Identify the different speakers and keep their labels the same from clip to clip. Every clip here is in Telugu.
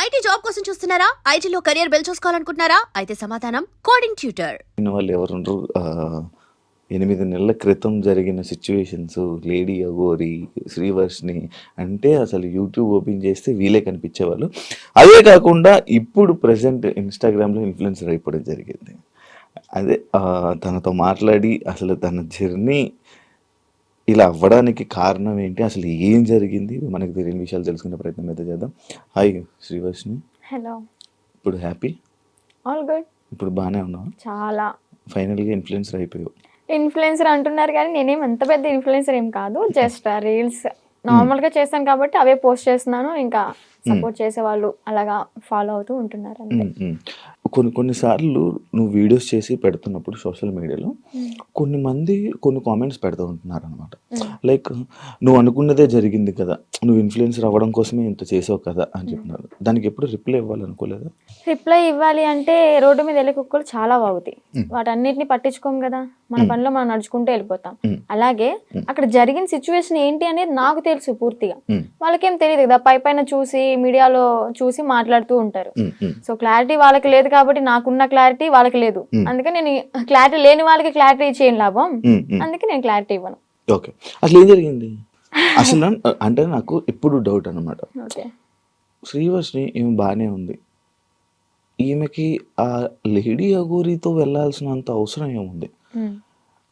Speaker 1: ఐటీ జాబ్ కోసం చూస్తున్నారా? ఐటీలో కెరియర్ బిల్డ్ చూసుకోవాలనుకుంటున్నారా? అయితే సమాధానం కోడింగ్ ట్యూటర్.
Speaker 2: వాళ్ళు ఎవరు 8 నెలల క్రితం జరిగిన సిచ్యువేషన్స్, లేడీ అగోరి, శ్రీవర్షిని అంటే అసలు యూట్యూబ్ ఓపెన్ చేస్తే వీళ్ళే కనిపించేవాళ్ళు. అదే కాకుండా ఇప్పుడు ప్రజెంట్ ఇన్స్టాగ్రామ్లో ఇన్ఫ్లుయెన్సర్ అయిపోవడం జరిగింది. అదే తనతో మాట్లాడి అసలు తన జర్నీ ఇలా అవ్వడానికి కారణం ఏంటి, అసలు ఏం జరిగింది, మనకు తెలియని విషయాలు తెలుసుకునే ప్రయత్నం అయితే చేద్దాం. హాయ్ శ్రీవర్షిని.
Speaker 3: హలో.
Speaker 2: ఇప్పుడు హ్యాపీ?
Speaker 3: All good.
Speaker 2: ఇప్పుడు బాగానే ఉన్నావు?
Speaker 3: చాలా.
Speaker 2: ఫైనల్గా ఇన్ఫ్లుయెన్సర్ అయిపోయావు.
Speaker 3: ఇన్ఫ్లుయెన్సర్ అంటున్నారు కానీ నేనేం అంత పెద్ద ఇన్ఫ్లుయెన్సర్ ఏం కాదు. జస్ట్ రీల్స్ నార్మల్గా చేస్తాను కాబట్టి అవే పోస్ట్ చేస్తున్నాను. ఇంకా సపోర్ట్ చేసే వాళ్ళు అలాగా ఫాలో అవుతూ ఉంటున్నారు అంతే.
Speaker 2: కొన్నిసార్లు నువ్వు వీడియోస్ చేసి పెడుతున్నప్పుడు సోషల్ మీడియాలో కొన్ని కామెంట్స్ పెడుతూ ఉంటున్నారు అనమాట. లైక్ నువ్వు అనుకున్నదే జరిగింది కదా, నువ్వు ఇన్ఫ్లుయెన్సర్ అవ్వడం కోసమే ఇంత చేసావు కదా అని చెప్తున్నారు. దానికి ఎప్పుడు రిప్లై ఇవ్వాలనుకోలేదా?
Speaker 3: రిప్లై ఇవ్వాలి అంటే రోడ్డు మీద వెళ్ళే కుక్కలు చాలా బాగుతాయి. వాటన్నిటిని పట్టించుకోం కదా, మన పనిలో మనం నడుచుకుంటూ వెళ్ళిపోతాం. అలాగే అక్కడ జరిగిన సిచ్యువేషన్ ఏంటి అనేది నాకు తెలుసు పూర్తిగా, వాళ్ళకేం తెలియదు కదా. పైన చూసి మీడియాలో చూసి మాట్లాడుతూ ఉంటారు. సో క్లారిటీ వాళ్ళకి లేదు కాబట్టి నాకున్న క్లారిటీ వాళ్ళకి లేదు. అందుకే నేను క్లారిటీ లేని వాళ్ళకి క్లారిటీ ఇచ్చేయం లాభం, అందుకే నేను క్లారిటీ ఇవ్వను.
Speaker 2: ఓకే, అసలు ఏం జరిగింది అసలు అంటే నాకు ఎప్పుడు డౌట్ అనమాట. శ్రీవర్షిని ఏమి బాగానే ఉంది, ఈమెకి ఆ లేడీ అగోరితో వెళ్ళాల్సినంత అవసరం ఏముంది?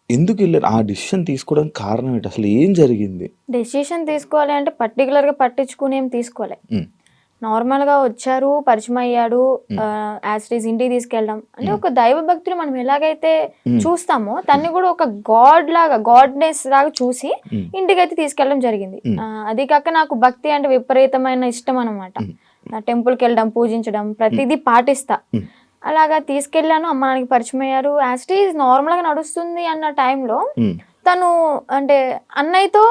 Speaker 2: ఎందుకు వెళ్ళారు? ఆ డిసిషన్ తీసుకోవడానికి కారణం ఏంటి? అసలు ఏం జరిగింది?
Speaker 3: డెసిషన్ తీసుకోవాలి అంటే పర్టికులర్ గా పట్టించుకుని ఏం తీసుకోవాలి. నార్మల్ గా వచ్చారు, పరిచయం అయ్యాడు, యాజ్ ఇట్ ఈస్ ఇంటికి తీసుకెళ్ళడం అంటే ఒక దైవ భక్తులు మనం ఎలాగైతే చూస్తామో తన్ని కూడా ఒక గాడ్నెస్ లాగా చూసి ఇంటికి అయితే తీసుకెళ్ళడం జరిగింది. అది కాక నాకు భక్తి అంటే విపరీతమైన ఇష్టం అనమాట. టెంపుల్కి వెళ్ళడం, పూజించడం, ప్రతిదీ పాటిస్తా. అలాగా తీసుకెళ్ళాను, అమ్మ నాన్నకి పరిచయం అయ్యారు. యాజ్ ఇట్ ఈస్ నార్మల్ గా నడుస్తుంది అన్న టైంలో తను అంటే అన్నయ్యతో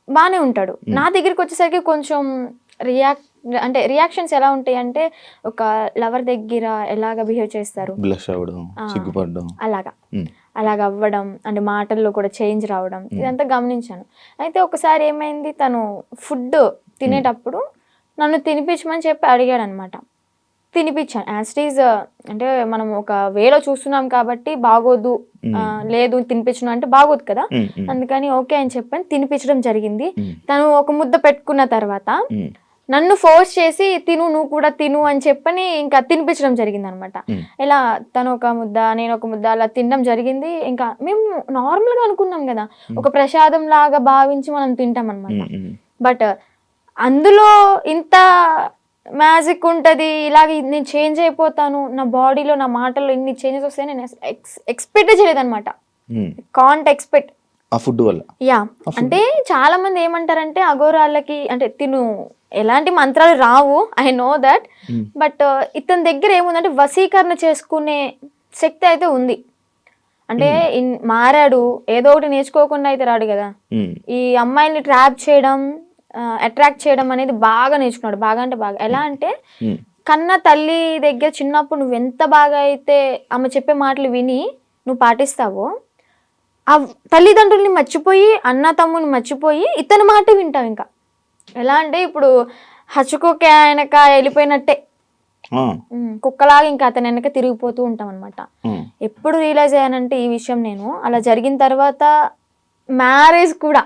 Speaker 3: బానే ఉంటాడు. నా దగ్గరికి వచ్చేసరికి కొంచెం రియాక్షన్స్ ఎలా ఉంటాయి అంటే ఒక లవర్ దగ్గర ఎలాగ బిహేవ్ చేస్తారు, అలాగా అవ్వడం అంటే మాటల్లో కూడా చేంజ్ రావడం, ఇదంతా గమనించాను. అయితే ఒకసారి ఏమైంది, తను ఫుడ్ తినేటప్పుడు నన్ను తినిపించమని చెప్పి అడిగాడు అనమాట. తినిపించాను. యాజ్ ఇట్ ఈజ్ అంటే మనం ఒక వేలో చూస్తున్నాం కాబట్టి బాగోదు, లేదు తినిపించను అంటే బాగోదు కదా, అందుకని ఓకే అని చెప్పని తినిపించడం జరిగింది. తను ఒక ముద్ద పెట్టుకున్న తర్వాత నన్ను ఫోర్స్ చేసి తిను, నువ్వు కూడా తిను అని చెప్పని ఇంకా తినిపించడం జరిగింది అనమాట. ఇలా తను ఒక ముద్ద, నేను ఒక ముద్ద అలా తినడం జరిగింది. ఇంకా మేము నార్మల్ గా అనుకున్నాం కదా, ఒక ప్రసాదం లాగా భావించి మనం తింటాం అనమాట. బట్ అందులో ఇంత మ్యాజిక్ ఉంటుంది, ఇలాగ నేను చేంజ్ అయిపోతాను, నా బాడీలో నా మాటల్లో ఇన్ని చేంజెస్ వస్తాయి నేను ఎక్స్పెక్ట్ చేయలేదు అనమాట. కాంట్ ఎక్స్పెక్ట్
Speaker 2: ఆ ఫుడ్ వల్ల.
Speaker 3: యా, అంటే చాలా మంది ఏమంటారంటే అఘోరాళ్ళకి అంటే తిను ఎలాంటి మంత్రాలు రావు, ఐ నో దట్. బట్ ఇతని దగ్గర ఏముందంటే వశీకరణ చేసుకునే శక్తి అయితే ఉంది. అంటే మారాడు, ఏదో ఒకటి నేర్చుకోకుండా అయితే రాడు కదా. ఈ అమ్మాయిల్ని ట్రాప్ చేయడం, అట్రాక్ట్ చేయడం అనేది బాగా నేర్చుకున్నాడు. బాగా అంటే బాగా. ఎలా అంటే కన్న తల్లి దగ్గర చిన్నప్పుడు నువ్వు ఎంత బాగా అయితే ఆమె చెప్పే మాటలు విని నువ్వు పాటిస్తావో, ఆ తల్లిదండ్రుల్ని మర్చిపోయి, అన్న తమ్ముని మర్చిపోయి ఇతని మాట వింటావు. ఇంకా ఎలా అంటే ఇప్పుడు హచ్చుకోకే ఆయనక వెళ్ళిపోయినట్టే, కుక్కలాగా ఇంకా అతని వెనక తిరిగిపోతూ ఉంటాం అనమాట. ఎప్పుడు రియలైజ్ అయ్యానంటే ఈ విషయం నేను అలా జరిగిన తర్వాత మ్యారేజ్ కూడా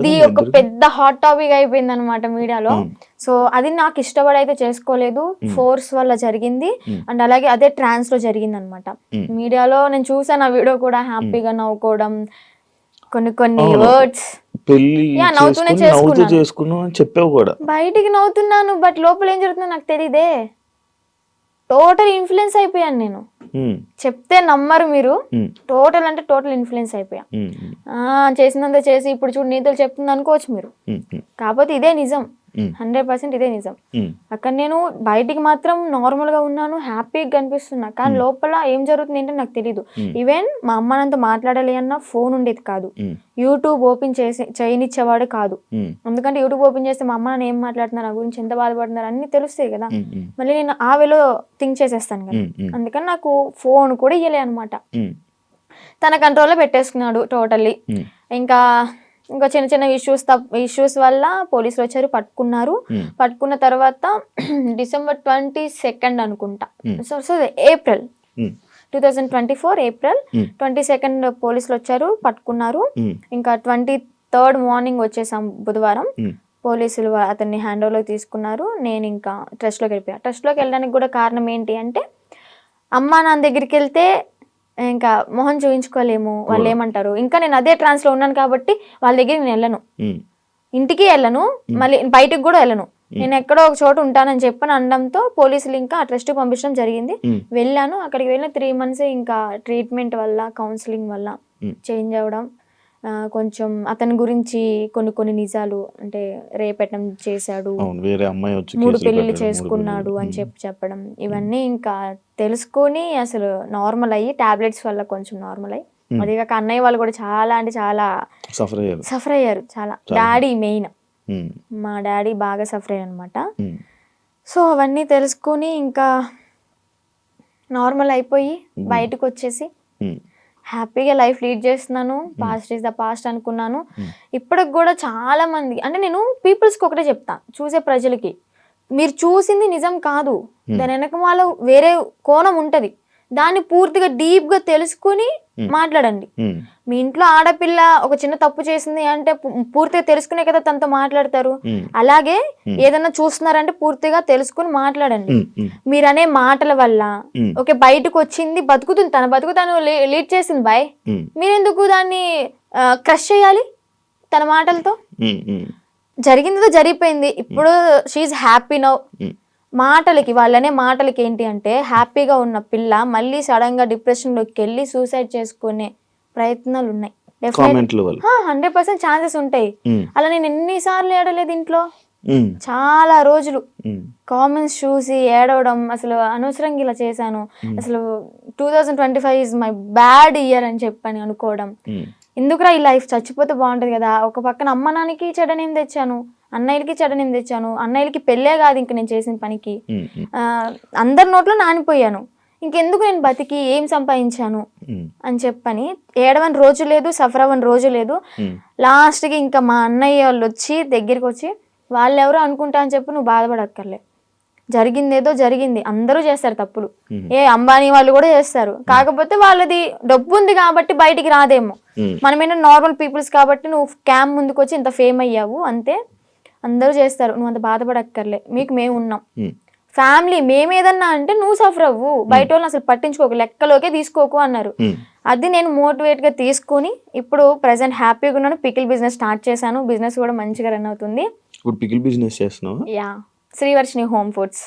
Speaker 3: ఇది ఒక పెద్ద హాట్ టాపిక్ అయిపోయింది అనమాట మీడియాలో. సో అది నాకు ఇష్టపడైతే చేసుకోలేదు, ఫోర్స్ వల్ల జరిగింది. అండ్ అలాగే అదే ట్రాన్స్ లో జరిగింది అనమాట. మీడియాలో నేను చూసాను ఆ వీడియో కూడా, హ్యాపీగా నవ్వుకోవడం, కొన్ని వర్డ్స్ నవ్వుతూనే చేసుకున్నాను, బయటికి నవ్వుతున్నాను, బట్ లోపల ఏం జరుగుతుందో నాకు తెలియదే. టోటల్ ఇన్ఫ్లుయెన్స్ అయిపోయాను నేను. చెప్తే నమ్మరు మీరు, టోటల్ అంటే టోటల్ ఇన్ఫ్లుయెన్స్ అయిపోయా. చేసినంత చేసి ఇప్పుడు చూడు నీతులు చెప్తుంది అనుకోవచ్చు మీరు, కాకపోతే ఇదే నిజం, 100% ఇదే నిజం. అక్కడ నేను బయటికి మాత్రం నార్మల్ గా ఉన్నాను, హ్యాపీగా కనిపిస్తున్నా, కానీ లోపల ఏం జరుగుతుంది ఏంటో నాకు తెలీదు. ఈవెన్ మా అమ్మ నాతో మాట్లాడాలి అన్న ఫోన్ ఉండేది కాదు, యూట్యూబ్ ఓపెన్ చేయనిచ్చేవాడు కాదు. ఎందుకంటే యూట్యూబ్ ఓపెన్ చేస్తే మా అమ్మ నాన్న ఏం మాట్లాడుతున్నారు, నా గురించి ఎంత బాధపడుతున్నారు అన్ని తెలుస్తాయి కదా. మళ్ళీ నేను ఆ వేలో థింక్ చేసేస్తాను కదా, అందుకని నాకు ఫోన్ కూడా ఇయ్యలే అనమాట. తన కంట్రోల్లో పెట్టేసుకున్నాడు టోటల్లీ. ఇంకా ఇంకా చిన్న చిన్న ఇష్యూస్ వల్ల పోలీసులు వచ్చారు, పట్టుకున్నారు. పట్టుకున్న తర్వాత December 22 అనుకుంటా, సో ఏప్రిల్ 2024 ఏప్రిల్ 22 పోలీసులు వచ్చారు, పట్టుకున్నారు. ఇంకా 23rd మార్నింగ్ వచ్చేసాం బుధవారం. పోలీసులు అతన్ని హ్యాండ్ ఓవర్లోకి తీసుకున్నారు. నేను ఇంకా ట్రస్ట్లోకి వెళ్ళిపోయాను. ట్రస్ట్లోకి వెళ్ళడానికి కూడా కారణం ఏంటి అంటే, అమ్మా నాన్న దగ్గరికి వెళ్తే ఇంకా మొహం చూపించుకోలేము, వాళ్ళు ఏమంటారు. ఇంకా నేను అదే ట్రాన్స్లో ఉన్నాను కాబట్టి వాళ్ళ దగ్గరికి నేను వెళ్ళను, ఇంటికి వెళ్ళను, మళ్ళీ బయటకు కూడా వెళ్ళను. నేను ఎక్కడో ఒక చోట ఉంటానని చెప్పని అనడంతో పోలీసులు ఇంకా ఆ ట్రస్ట్కి పంపించడం జరిగింది. వెళ్ళాను. అక్కడికి వెళ్ళిన 3 months ఇంకా ట్రీట్మెంట్ వల్ల, కౌన్సిలింగ్ వల్ల చేంజ్ అవ్వడం, కొంచెం అతని గురించి కొన్ని నిజాలు, అంటే రేపెట్టడం చేశాడు, 3 పెళ్లిళ్ళు చేసుకున్నాడు అని చెప్పడం, ఇవన్నీ ఇంకా తెలుసుకొని అసలు నార్మల్ అయ్యి, టాబ్లెట్స్ వల్ల కొంచెం నార్మల్ అయ్యి, అది కాక అన్నయ్య వాళ్ళు కూడా చాలా అంటే చాలా సఫర్ అయ్యారు. చాలా డాడీ మెయిన్, మా డాడీ బాగా సఫర్ అయ్యారు అనమాట. సో అవన్నీ తెలుసుకొని ఇంకా నార్మల్ అయిపోయి బయటకు వచ్చేసి హ్యాపీగా లైఫ్ లీడ్ చేస్తున్నాను. పాస్ట్ ఈజ్ ద పాస్ట్ అనుకున్నాను. ఇప్పటికి కూడా చాలా మంది, అంటే నేను పీపుల్స్కి ఒకటే చెప్తా, చూసే ప్రజలకి, మీరు చూసింది నిజం కాదు, దాని వెనక వాళ్ళ వేరే కోణం ఉంటది, దాన్ని పూర్తిగా డీప్గా తెలుసుకుని మాట్లాడండి. మీ ఇంట్లో ఆడపిల్ల ఒక చిన్న తప్పు చేసింది అంటే పూర్తిగా తెలుసుకునే కదా తనతో మాట్లాడతారు. అలాగే ఏదన్నా చూస్తున్నారంటే పూర్తిగా తెలుసుకుని మాట్లాడండి. మీరు అనే మాటల వల్ల ఓకే బయటకు వచ్చింది, బతుకుతుంది, తన బతుకు తను లీడ్ చేసింది బాయ్, మీరెందుకు దాన్ని క్రష్ చేయాలి తన మాటలతో? జరిగిందితో జరిగిపోయింది. ఇప్పుడు షీఈ్ హ్యాపీ నౌ. మాటలకి, వాళ్ళనే మాటలకి ఏంటి అంటే, హ్యాపీగా ఉన్న పిల్ల మళ్ళీ సడన్ గా డిప్రెషన్లోకి వెళ్ళి సూసైడ్ చేసుకునే ప్రయత్నాలు ఉన్నాయి. 100% ఛాన్సెస్ ఉంటాయి. అలా నేను ఎన్నిసార్లు ఏడలేదు ఇంట్లో, చాలా రోజులు కామెంట్స్ చూసి ఏడవడం, అసలు అనవసరంగా ఇలా చేశాను, అసలు 2025 ఈజ్ మై బ్యాడ్ ఇయర్ అని చెప్పని అనుకోవడం, ఎందుకురా ఈ లైఫ్, చచ్చిపోతే బాగుంటది కదా. ఒక పక్కన అమ్మ నాన్నకి చెడ్డనేం తెచ్చాను, అన్నయ్యలకి చెడ్డనేం తెచ్చాను, అన్నయ్యలకి పెళ్ళే కాదు ఇంక నేను చేసిన పనికి, అందరి నోట్లో నానిపోయాను, ఇంకెందుకు నేను బతికి ఏం సంపాదించాను అని చెప్పని ఏడవని రోజు లేదు, సఫర్ అవ్వని రోజు లేదు. లాస్ట్కి ఇంకా మా అన్నయ్య వాళ్ళు వచ్చి దగ్గరికి వచ్చి, వాళ్ళెవరో అనుకుంటా అని చెప్పి నువ్వు బాధపడక్కర్లే, జరిగిందేదో జరిగింది, అందరూ చేస్తారు తప్పులు, అంబానీ వాళ్ళు కూడా చేస్తారు, కాకపోతే వాళ్ళది డబ్బు ఉంది కాబట్టి బయటికి రాదేమో, మనమేనా నార్మల్ పీపుల్స్ కాబట్టి నువ్వు క్యామ్ ముందుకు వచ్చి ఇంత ఫేమ్ అయ్యావు అంతే, అందరూ చేస్తారు, నువ్వు అంత బాధపడక్కర్లే, మీకు మేము ఉన్నాం, ఫ్యామిలీ మేమేదన్నా అంటే నువ్వు సఫర్ అవ్వు, బయట వాళ్ళని అసలు పట్టించుకోకు, లెక్కలోకే తీసుకోకు అన్నారు. అది నేను మోటివేట్ గా తీసుకొని ఇప్పుడు ప్రెసెంట్ హ్యాపీగా ఉన్నాను. పికిల్ బిజినెస్ స్టార్ట్ చేశాను, బిజినెస్ కూడా మంచిగా రన్ అవుతుంది.
Speaker 2: ఇప్పుడు పికిల్ బిజినెస్ చేస్తున్నావా?
Speaker 3: Yeah, Srivarshini home foods.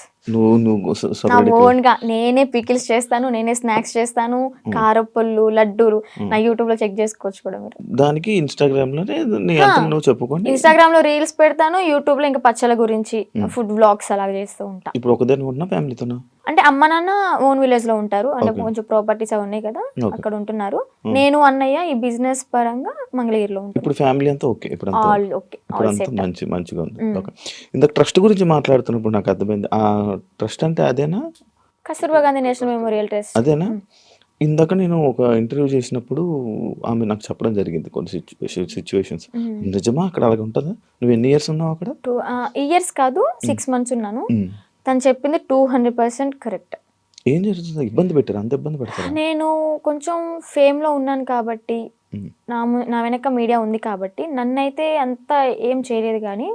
Speaker 3: నా ఓన్ గా నేనే పికిల్స్ చేస్తాను, నేనే స్నాక్స్ చేస్తాను, కారప్పళ్ళు, లడ్డూలు, నా యూట్యూబ్ లో చెక్ చేసుకోవచ్చు కూడా మీరు.
Speaker 2: దానికి ఇన్స్టాగ్రామ్
Speaker 3: లో రీల్స్ పెడతాను, యూట్యూబ్ లో ఇంకా పచ్చల గురించి ఫుడ్ వ్లాగ్స్ అలాగ చేస్తూ ఉంటా.
Speaker 2: ఇప్పుడు ఒకదాని ఉన్నా ఫ్యామిలీతోనా?
Speaker 3: అంటే అమ్మ నాన్న ఓన్ విలేజ్ లో ఉంటారు, అంటే కొంచెం ప్రాపర్టీస్ అవి ఉన్నాయి కదా, అక్కడ ఉంటున్నారు. నేను అన్నయ్య ఈ బిజినెస్ పరంగా మంగళగిరిలో ఉంటాను.
Speaker 2: ఇప్పుడు ఫ్యామిలీ అంతా ఓకే, మంచిగా ఉంది. ఇందాక ట్రస్ట్ గురించి మాట్లాడుతున్నప్పుడు నాకు అర్థమైంది, ఆ ట్రస్ట్ అంటే అదేనా?
Speaker 3: Kasturba Gandhi national memorial trust
Speaker 2: అదేనా? ఇందాక నేను ఒక ఇంటర్వ్యూ చేసినప్పుడు ఆమె నాకు చెప్పడం జరిగింది కొన్ని సిచ్యువేషన్స్. నిజమా అక్కడ అలాగే ఉంటుందా? నువ్వు ఎన్ని ఇయర్స్ ఉన్నావు అక్కడ?
Speaker 3: 2 years కాదు, 6 months ఉన్నాను. తను చెప్పింది 200% కరెక్ట్.
Speaker 2: ఏం జరుగుతుంది? ఇబ్బంది పెట్టారు? అంత ఇబ్బంది పెడతారు?
Speaker 3: నేను కొంచెం ఫేమ్ లో ఉన్నాను కాబట్టి, నా వెనక మీడియా ఉంది కాబట్టి నన్నైతే అంత ఏం చేయలేదు. కానీ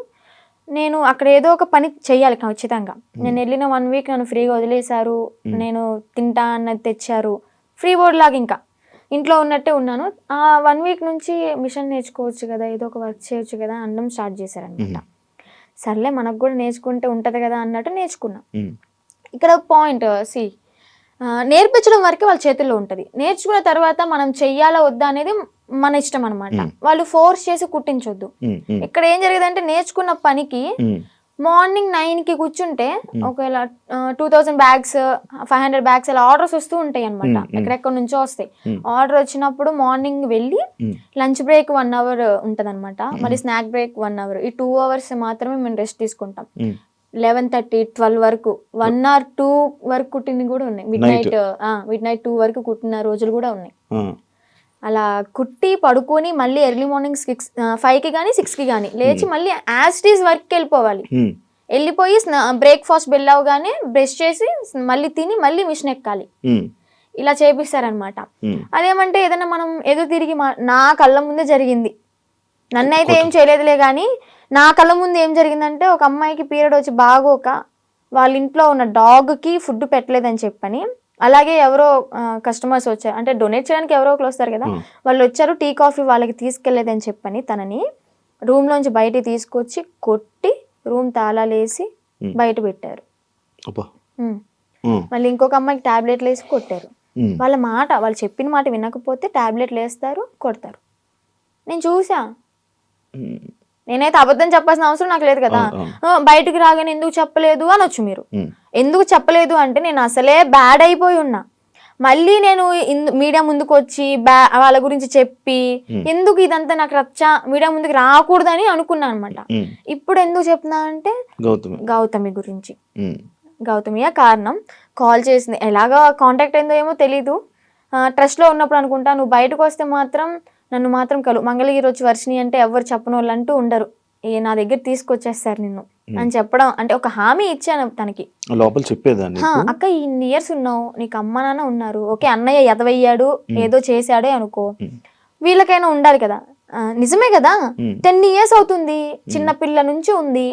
Speaker 3: నేను అక్కడ ఏదో ఒక పని చెయ్యాలి ఖచ్చితంగా. నేను వెళ్ళిన 1 week నన్ను ఫ్రీగా వదిలేశారు, నేను తింటా అన్నది తెచ్చారు, ఫ్రీ బోర్డ్ లాగా ఇంకా ఇంట్లో ఉన్నట్టే ఉన్నాను. ఆ 1 week నుంచి మిషన్ నేర్చుకోవచ్చు కదా, ఏదో ఒక వర్క్ చేయొచ్చు కదా అనడం స్టార్ట్ చేశారనమాట. సర్లే మనకు కూడా నేర్చుకుంటే ఉంటుంది కదా అన్నట్టు నేర్చుకున్నా. ఇక్కడ పాయింట్ నేర్పించడం వరకే వాళ్ళ చేతుల్లో ఉంటుంది. నేర్చుకున్న తర్వాత మనం చెయ్యాలా వద్దా అనేది మన ఇష్టం అనమాట. వాళ్ళు ఫోర్స్ చేసి కుట్టించొద్దు. ఇక్కడ ఏం జరిగేదంటే, నేర్చుకున్న పనికి మార్నింగ్ 9కి కూర్చుంటే ఒకవేళ 2000 bags 500 bags అలా ఆర్డర్స్ వస్తూ ఉంటాయి అనమాట. ఎక్కడెక్కడ నుంచో వస్తాయి. ఆర్డర్ వచ్చినప్పుడు మార్నింగ్ వెళ్ళి లంచ్ బ్రేక్ 1 hour ఉంటది అనమాట, మళ్ళీ స్నాక్ బ్రేక్ 1 hour. ఈ 2 hours మాత్రమే మేము రెస్ట్ తీసుకుంటాం. 11:30, 12 వరకు 1 or 2 వరకు కుట్టినవి కూడా ఉన్నాయి. మిడ్ నైట్ 2 వరకు కుట్టిన రోజులు కూడా ఉన్నాయి. అలా కుట్టి పడుకొని మళ్ళీ ఎర్లీ మార్నింగ్ 5కి కానీ 6కి కానీ లేచి మళ్ళీ యాస్టీస్ వర్క్కి వెళ్ళిపోవాలి. వెళ్ళిపోయి బ్రేక్ఫాస్ట్ బెల్ అవగానే బ్రష్ చేసి మళ్ళీ తిని మళ్ళీ మిషన్ ఎక్కాలి. ఇలా చేపిస్తారనమాట. అదేమంటే ఏదైనా మనం ఎదురు తిరిగి నా కళ్ళ ముందే జరిగింది, నన్నైతే ఏం చేయలేదులే కానీ నా కళ్ళ ముందు ఏం జరిగిందంటే ఒక అమ్మాయికి పీరియడ్ వచ్చి బాగోక వాళ్ళ ఇంట్లో ఉన్న డాగ్కి ఫుడ్ పెట్టలేదని చెప్పని, అలాగే ఎవరో కస్టమర్స్ వచ్చారు, అంటే డొనేట్ చేయడానికి ఎవరో ఒకరు వస్తారు కదా, వాళ్ళు వచ్చారు టీ కాఫీ వాళ్ళకి తీసుకెళ్లేదని చెప్పని తనని రూమ్లోంచి బయటికి తీసుకొచ్చి కొట్టి రూమ్ తాళాలేసి బయట పెట్టారు. మళ్ళీ ఇంకొక అమ్మాయికి టాబ్లెట్లు వేసి కొట్టారు. వాళ్ళ మాట, వాళ్ళు చెప్పిన మాట వినకపోతే టాబ్లెట్లు వేస్తారు, కొడతారు. నేను చూసా. నేనైతే అబద్ధం చెప్పాల్సిన అవసరం నాకు లేదు కదా. బయటకు రాగానే ఎందుకు చెప్పలేదు అనొచ్చు మీరు. ఎందుకు చెప్పలేదు అంటే నేను అసలే బ్యాడ్ అయిపోయి ఉన్నా, మళ్ళీ నేను మీడియా ముందుకు వచ్చి వాళ్ళ గురించి చెప్పి ఎందుకు ఇదంతా నాకు మీడియా ముందుకు రాకూడదని అనుకున్నా అనమాట. ఇప్పుడు ఎందుకు చెప్తున్నా అంటే గౌతమి గురించి. గౌతమియే కారణం. కాల్ చేసింది, ఎలాగా కాంటాక్ట్ అయిందో ఏమో తెలీదు. ట్రస్ట్లో ఉన్నప్పుడు అనుకుంటా, నువ్వు బయటకు వస్తే మాత్రం నన్ను మాత్రం మంగళగిరి వచ్చి వర్షిని అంటే ఎవరు చెప్పని వాళ్ళు అంటూ ఉండరు, నా దగ్గర తీసుకొచ్చేస్తారు నిన్ను అని చెప్పడం, అంటే ఒక హామీ ఇచ్చాను తనకి.
Speaker 2: లోపల చెప్పేదాన్ని,
Speaker 3: అక్క ఇన్ని ఇయర్స్ ఉన్నావు, నీకు అమ్మ నాన్న ఉన్నారు, ఓకే అన్నయ్య ఎదవయ్యాడు ఏదో చేశాడే అనుకో, వీళ్ళకైనా ఉండాలి కదా. నిజమే కదా, 10 years అవుతుంది, చిన్న పిల్ల నుంచి ఉంది,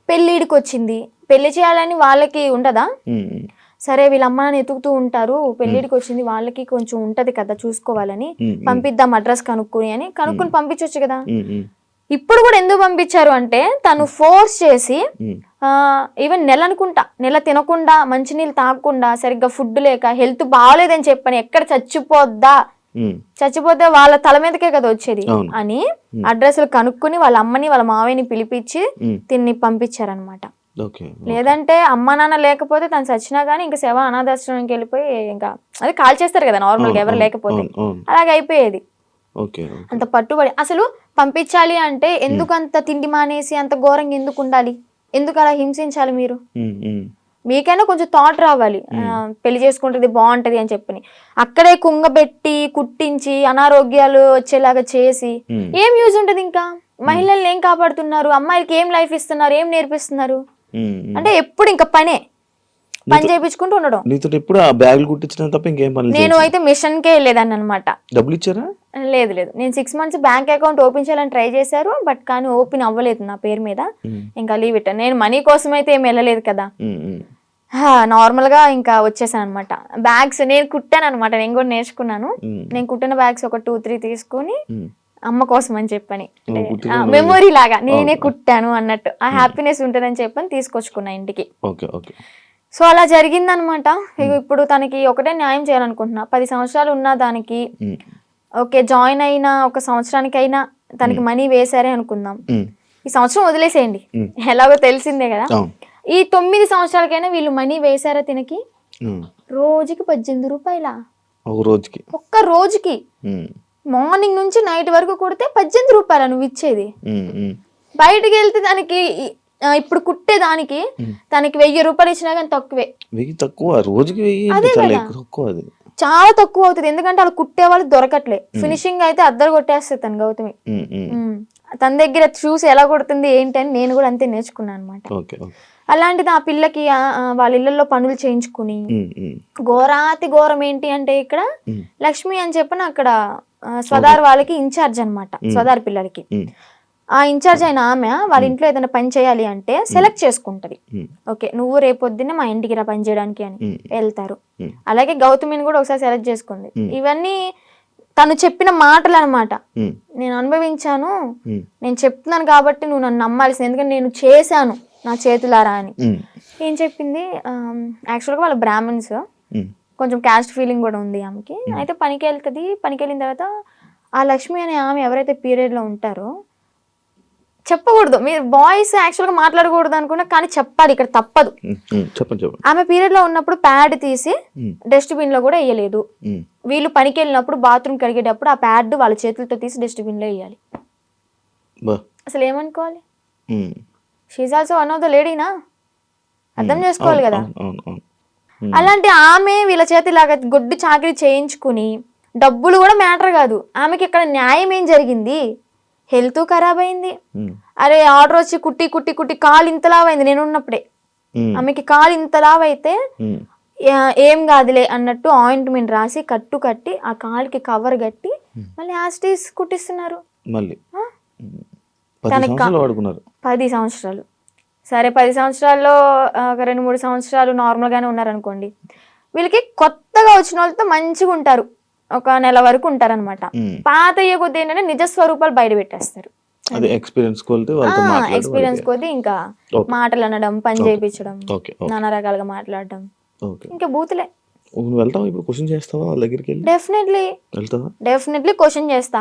Speaker 3: పెళ్ళిడికి వచ్చింది, పెళ్లి చేయాలని వాళ్ళకి ఉండదా? సరే వీళ్ళ అమ్మ నాన్న ఎతుకుతూ ఉంటారు, పెళ్ళిడికి వచ్చింది వాళ్ళకి కొంచెం ఉంటది కదా చూసుకోవాలని, పంపిద్దాం అడ్రస్ కనుక్కుని పంపించవచ్చు కదా. ఇప్పుడు కూడా ఎందుకు పంపించారు అంటే తను ఫోర్స్ చేసి, ఈవెన్ నెల తినకుండా మంచినీళ్ళు తాగకుండా సరిగ్గా ఫుడ్ లేక హెల్త్ బాగాలేదని చెప్పని ఎక్కడ చచ్చిపోతే వాళ్ళ తల మీదకే కదా వచ్చేది అని అడ్రస్లు కనుక్కుని వాళ్ళ అమ్మని వాళ్ళ మావయ్యని పిలిపించి తిన్ని పంపించారనమాట. లేదంటే అమ్మ నాన్న లేకపోతే తను చచ్చినా గానీ ఇంకా శవ అనాథాశ్రమానికి వెళ్ళిపోయి ఇంకా అది కాల్ చేస్తారు కదా నార్మల్ గా ఎవరు లేకపోతే, అలాగే అయిపోయేది. అంత పట్టుబడి అసలు పంపించాలి అంటే ఎందుకు అంత తిండి మానేసి అంత ఘోరంగా ఎందుకు ఉండాలి, ఎందుకు అలా హింసించాలి? మీకైనా కొంచెం థాట్ రావాలి, పెళ్లి చేసుకుంటుంది బాగుంటది అని చెప్పని. అక్కడే కుంగబెట్టి కుట్టించి అనారోగ్యాలు వచ్చేలాగా చేసి ఏం యూజ్ ఉంటది? ఇంకా మహిళల్ని ఏం కాపాడుతున్నారు? అమ్మాయిలకి ఏం లైఫ్ ఇస్తున్నారు? ఏం నేర్పిస్తున్నారు? అంటే ఎప్పుడు ఇంకా పని చేయించుకుంటూ ఉండడం.
Speaker 2: నీతో ఎప్పుడు ఆ బ్యాగులు కుట్టించిన తప్ప ఇంకేం పని?
Speaker 3: నేను అయితే మిషన్ కే వెళ్ళేదాన్ని అనమాట.
Speaker 2: డబ్బులు ఇచ్చారా?
Speaker 3: లేదు, నేను 6 months బ్యాంక్ అకౌంట్ ఓపెన్ చేయాలని ట్రై చేశారు, బట్ కానీ ఓపెన్ అవ్వలేదు నా పేరు మీద. ఇంకా లీవ్ ఇట్. నేను మనీ కోసం అయితే ఏం వెళ్ళలేదు కదా, నార్మల్ గా ఇంకా వచ్చేసాను అనమాట. బ్యాగ్స్ నేను కుట్టాను అనమాట, నేను కూడా నేర్చుకున్నాను. నేను కుట్టిన బ్యాగ్స్ ఒక 2-3 తీసుకొని అమ్మ కోసం అని చెప్పని, మెమొరీ లాగా నేనే కుట్టాను అన్నట్టు ఆ హ్యాపీనెస్ ఉంటుందని చెప్పని తీసుకొచ్చుకున్నా ఇంటికి. సో అలా జరిగిందనమాట. ఇప్పుడు తనకి ఒకటే న్యాయం చేయాలనుకుంటున్నా. 10 సంవత్సరాలు ఉన్న దానికి ఓకే, జాయిన్ అయిన 1 సంవత్సరానికైనా తనకి మనీ వేసారే అనుకుందాం, ఈ సంవత్సరం వదిలేసేయండి, ఎలాగో తెలిసిందే కదా. ఈ 9 సంవత్సరాలకైనా వీళ్ళు మనీ వేసారా తినకి? రోజుకి 18 రూపాయల ఒక్క రోజుకి, మార్నింగ్ నుంచి నైట్ వరకు కొడితే 18 రూపాయల నువ్వు ఇచ్చేది. బయటికి వెళ్తే దానికి ఇప్పుడు కుట్టే దానికి తనకి 1000 రూపాయలు ఇచ్చినా కానీ తక్కువే. చాలా తక్కువ అవుతుంది, ఎందుకంటే వాళ్ళు కుట్టే వాళ్ళు దొరకట్లే. ఫినిషింగ్ అయితే అద్దరు కొట్టేస్తుంది తను గౌతమి. తన దగ్గర చూసి ఎలా కొడుతుంది ఏంటి అని నేను కూడా అంతే నేర్చుకున్నాను అనమాట. అలాంటిది ఆ పిల్లకి వాళ్ళ ఇళ్లలో పనులు చేయించుకుని, ఘోరం ఏంటి అంటే ఇక్కడ లక్ష్మి అని చెప్పిన అక్కడ స్వదార్ వాళ్ళకి ఇన్ఛార్జ్ అనమాట, స్వదార్ పిల్లలకి. ఆ ఇన్ఛార్జ్ అయిన ఆమె వాళ్ళ ఇంట్లో ఏదైనా పని చేయాలి అంటే సెలెక్ట్ చేసుకుంటది. ఓకే నువ్వు రేపొద్దున్నే మా ఇంటికి రా పని చేయడానికి అని వెళ్తారు. అలాగే గౌతమిని కూడా ఒకసారి సెలెక్ట్ చేసుకుంది. ఇవన్నీ తను చెప్పిన మాటలు అనమాట. నేను అనుభవించాను, నేను చెప్తున్నాను కాబట్టి నువ్వు నన్ను నమ్మాల్సింది, ఎందుకంటే నేను చేశాను నా చేతులారా అని. ఏం చెప్పింది, యాక్చువల్గా వాళ్ళ బ్రాహ్మణ్స్, కొంచెం క్యాస్ట్ ఫీలింగ్ కూడా ఉంది ఆమెకి. అయితే పనికి వెళ్తుంది. పనికి వెళ్ళిన తర్వాత ఆ లక్ష్మి అనే ఆమె ఎవరైతే పీరియడ్లో ఉంటారో, చెప్పకూడదు, మీరు బాయ్స్ యాక్చువల్గా మాట్లాడకూడదు అనుకున్నా, కానీ చెప్పాలి, ఇక్కడ తప్పదు. ఆమె పీరియడ్ లో ఉన్నప్పుడు ప్యాడ్ తీసి డస్ట్బిన్ లో కూడా వేయలేదు. వీళ్ళు పనికి వెళ్ళినప్పుడు బాత్రూమ్ కడిగేటప్పుడు ఆ ప్యాడ్ వాళ్ళ చేతులతో తీసి డస్ట్బిన్ లో వేయాలి. అసలు ఏమనుకోవాలి? She also one of the లేడీనా, అర్థం చేసుకోవాలి కదా. అలాంటి ఆమె వీళ్ళ చేతిలాగా గొడ్డు చాకరీ చేయించుకుని డబ్బులు కూడా మ్యాటర్ కాదు, ఆమెకి ఇక్కడ న్యాయం ఏం జరిగింది, హెల్త్ ఖరాబ్ అయింది. అరే ఆర్డర్ వచ్చి కుట్టి కుట్టి కుట్టి కాలు ఇంతలావైంది నేను ఉన్నప్పుడే, ఆమెకి కాలు ఇంతలావైతే ఏం కాదులే అన్నట్టు ఆయింట్మెంట్ రాసి కట్టి ఆ కాలుకి కవర్ కట్టి మళ్ళీ యాస్టీస్ కుట్టిస్తున్నారు.
Speaker 2: మళ్ళీ 10 సంవత్సరాలు వాడుకున్నారు.
Speaker 3: 10 సంవత్సరాలు. సరే 10 సంవత్సరాల్లో ఒక 2-3 సంవత్సరాలు నార్మల్గానే ఉన్నారనుకోండి, వీళ్ళకి కొత్తగా వచ్చిన వాళ్ళతో మంచిగా ఉంటారు, ఒక నెల వరకు ఉంటారనమాట. పాత అయ్యే కొద్ది ఏంటంటే నిజ స్వరూపాలు బయట పెట్టేస్తారు. ఎక్స్పీరియన్స్ కొద్ది ఇంకా మాటలు అనడం, పని చేయించడం, నానా రకాలుగా మాట్లాడడం, ఇంకా బూతులే. డెఫినెట్లీ క్వశ్చన్ చేస్తా.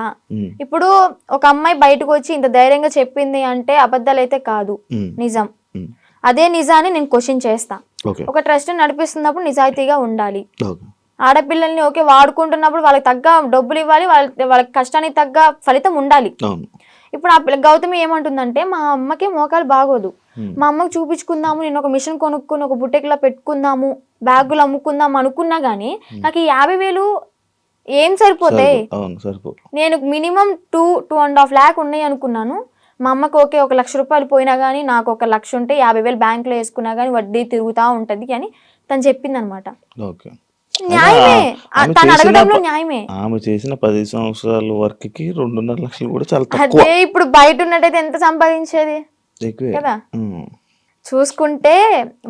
Speaker 3: ఇప్పుడు ఒక అమ్మాయి బయటకు వచ్చి ఇంత ధైర్యంగా చెప్పింది అంటే అబద్ధాలు అయితే కాదు, నిజం. అదే నిజాన్ని నేను క్వశ్చన్ చేస్తా. ఒక ట్రస్ట్ నడిపిస్తున్నప్పుడు నిజాయితీగా ఉండాలి. ఆడపిల్లల్ని ఓకే వాడుకుంటున్నప్పుడు వాళ్ళకి తగ్గ డబ్బులు ఇవ్వాలి, వాళ్ళ కష్టానికి తగ్గ ఫలితం ఉండాలి. ఇప్పుడు ఆ గౌతమి ఏమంటుందంటే మా అమ్మకి మోకాలు బాగోదు, మా అమ్మకి చూపించుకుందాము, నేను ఒక మిషన్ కొనుక్కుని ఒక బుట్టెక్లా పెట్టుకుందాము, బ్యాగులు అమ్ముకుందాం అనుకున్నా గానీ నాకు 50,000 ఏం సరిపోతాయి. నేను మినిమం 2.5 lakh ఉన్నాయి అనుకున్నాను. మా అమ్మకి ఓకే 1 లక్ష రూపాయలు పోయినా గానీ నాకు 1 లక్ష ఉంటే 50,000 బ్యాంకులో వేసుకున్నా గానీ వడ్డీ తిరుగుతా ఉంటది అని తను చెప్పింది అనమాట. న్యాయమే, తను అడగడంలో న్యాయమే.
Speaker 2: ఆమె చేసిన 10 సంవత్సరాల వర్క్ కి 2.5 లక్షలు కూడా చాలా తక్కువ.
Speaker 3: అదే ఇప్పుడు బయట ఉన్నట్టయితే ఎంత సంపాదించేది కదా. చూసుకుంటే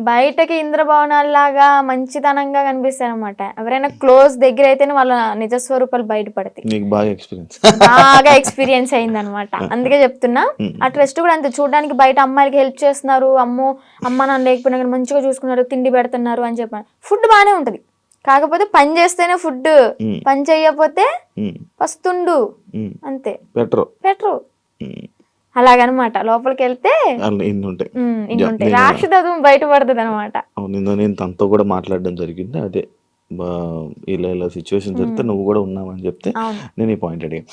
Speaker 3: బయటకి ఇంద్రభవనాల్లాగా మంచితనంగా కనిపిస్తాయి అనమాట. ఎవరైనా క్లోజ్ దగ్గర అయితేనే వాళ్ళ నిజస్వరూపాలు బయటపడతాయి. బాగా ఎక్స్పీరియన్స్ అయింది అనమాట. అందుకే చెప్తున్నా, ఆ ట్రస్ట్ కూడా అంతే. చూడడానికి బయట అమ్మాయిలకి హెల్ప్ చేస్తున్నారు, అమ్మ నాన్న లేకపోయినా కానీ మంచిగా చూసుకున్నారు, తిండి పెడుతున్నారు అని చెప్పాను. ఫుడ్ బాగానే ఉంటది, కాకపోతే పని చేస్తేనే ఫుడ్, పని చెయ్యకపోతే వస్తుండు అంతే, పెట్రో అలాగనమాట. లోపలికి వెళ్తే ఇన్ని ఉంటాయి, రాక్షసత్వం బయటపడుతుంది అనమాట.
Speaker 2: నేను తనతో కూడా మాట్లాడడం జరిగింది. అదే ఇలా సిచ్యువేషన్ జరిగితే నువ్వు కూడా ఉన్నావని చెప్తే నేను ఈ పాయింట్ అడిగాను.